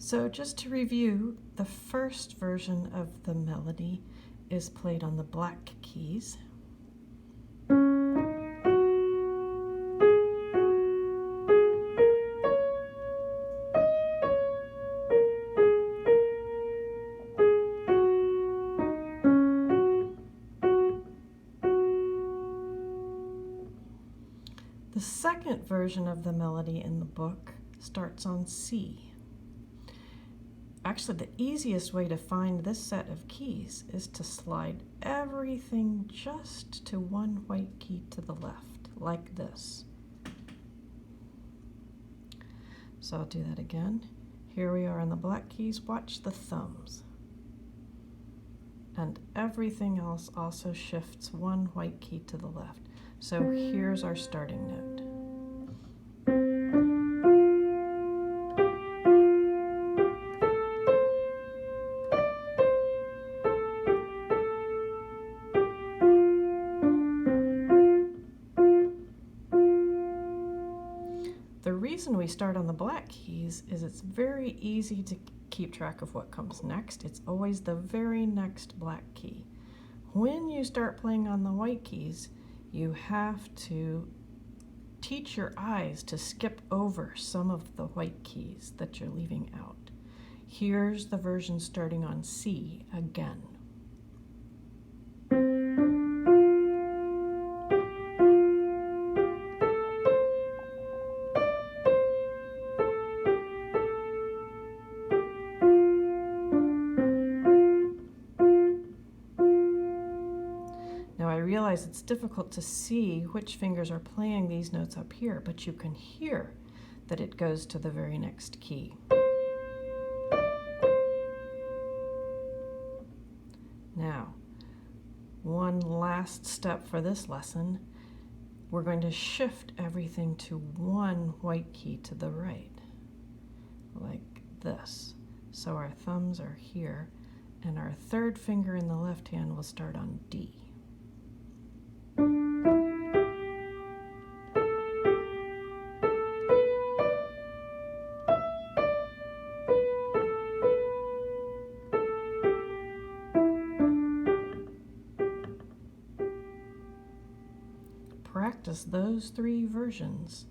So just to review, the first version of the melody is played on the black keys. The second version of the melody in the book starts on C. Actually, the easiest way to find this set of keys is to slide everything just to one white key to the left, like this. So I'll do that again. Here we are on the black keys. Watch the thumbs. And everything else also shifts one white key to the left. So here's our starting note. The reason we start on the black keys is it's very easy to keep track of what comes next. It's always the very next black key. When you start playing on the white keys, you have to teach your eyes to skip over some of the white keys that you're leaving out. Here's the version starting on C again. Now I realize it's difficult to see which fingers are playing these notes up here, but you can hear that it goes to the very next key. Now, one last step for this lesson. We're going to shift everything to one white key to the right, like this. So our thumbs are here, and our third finger in the left hand will start on D. Practice those three versions